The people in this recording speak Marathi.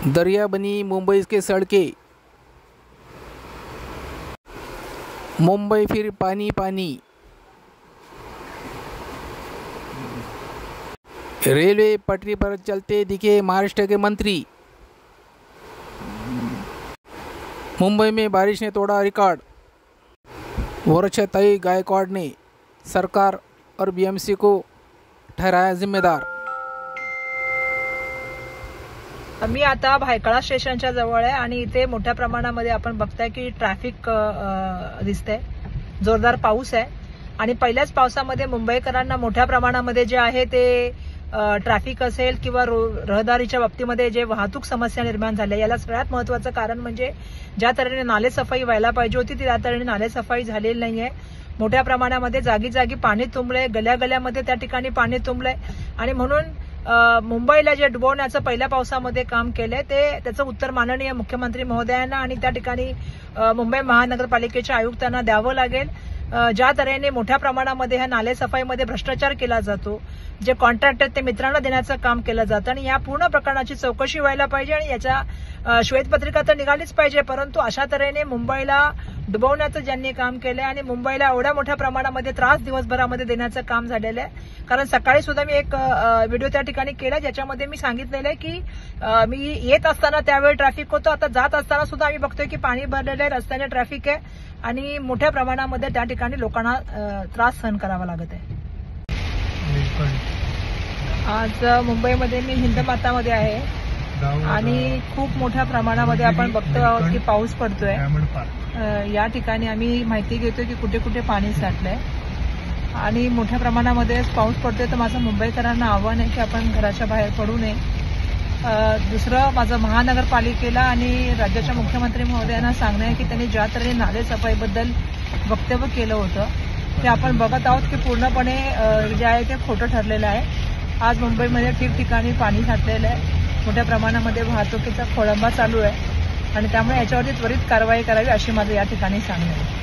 दरिया बनी मुंबई के सड़कें, मुंबई फिर पानी पानी। रेलवे पटरी पर चलते दिखे महाराष्ट्र के मंत्री। मुंबई में बारिश ने तोड़ा रिकॉर्ड। वर्षाताई गायकवाड़ ने सरकार और बीएमसी को ठहराया जिम्मेदार। मी आता भायखळा स्टेशनच्या जवळ आहे आणि इथे मोठ्या प्रमाणामध्ये आपण बघताय की ट्रॅफिक दिसतंय। जोरदार पाऊस आहे आणि पहिल्याच पावसामध्ये मुंबईकरांना मोठ्या प्रमाणामध्ये जे आहे ते ट्रॅफिक असेल किंवा रहदारीच्या बाबतीमध्ये जे वाहतूक समस्या निर्माण झाल्या, याला सगळ्यात महत्त्वाचं कारण म्हणजे ज्या तऱ्हेने नालेसफाई व्हायला पाहिजे होती ती त्या तऱ्हेने नालेसफाई झालेली नाहीये। मोठ्या प्रमाणामध्ये जागी जागी पाणी तुंबलंय, गल्यागल्यामध्ये त्या ठिकाणी पाणी तुंबलंय आणि म्हणून मुंबईला जे डुबवण्याचं पहिल्या पावसामध्ये काम केलंय त्याचं उत्तर माननीय मुख्यमंत्री महोदयांना आणि त्या ठिकाणी मुंबई महानगरपालिकेच्या आयुक्तांना द्यावं लागेल। ज्या तऱ्हेने मोठ्या प्रमाणामध्ये ह्या नालेसफाईमध्ये भ्रष्टाचार केला जातो, जे कॉन्ट्रॅक्ट आहेत ते मित्रांना देण्याचं काम केलं जातं आणि या पूर्ण प्रकरणाची चौकशी व्हायला पाहिजे आणि याच्या श्वेतपत्रिका तर निघालीच पाहिजे, परंतु अशा तऱ्हेने मुंबईला डुबवण्याचं ज्यांनी काम केलंय आणि मुंबईला एवढ्या मोठ्या प्रमाणामध्ये त्रास दिवसभरामध्ये देण्याचं काम झालेलं आहे। कारण सकाळी सुद्धा मी एक व्हिडिओ त्या ठिकाणी केला ज्याच्यामध्ये मी सांगितलेलं आहे की मी येत असताना त्यावेळी ट्रॅफिक होतं, आता जात असताना सुद्धा आम्ही बघतोय की पाणी भरलेलं आहे, रस्त्याने ट्रॅफिक आहे आणि मोठ्या प्रमाणामध्ये त्या ठिकाणी लोकांना त्रास सहन करावा लागत आहे। आज मुंबईमध्ये मी हिंदमातामध्ये आहे आणि खूप मोठ्या प्रमाणामध्ये आपण बघतो आहोत की पाऊस पडतोय। या ठिकाणी आम्ही माहिती घेतोय की कुठे कुठे पाणी साठलंय आणि मोठ्या प्रमाणामध्ये पाऊस पडतोय, तर माझं मुंबईकरांना आव्हान आहे की आपण घराच्या बाहेर पडू नये। दुसरं माझं महानगरपालिकेला आणि राज्याच्या मुख्यमंत्री महोदयांना सांगणं आहे की त्यांनी ज्या तऱ्हेने नालेसफाईबद्दल वक्तव्य केलं होतं ते आपण बघत आहोत की पूर्णपणे जे आहे ते खोटं ठरलेलं आहे। आज मुंबईमध्ये ठिकठिकाणी पाणी साठलेलं आहे, मोठ्या प्रमाणामध्ये वाहतुकीचा खोळंबा चालू आहे आणि त्यामुळे याच्यावरती त्वरित कारवाई करावी अशी माझं या ठिकाणी सांगणं आहे।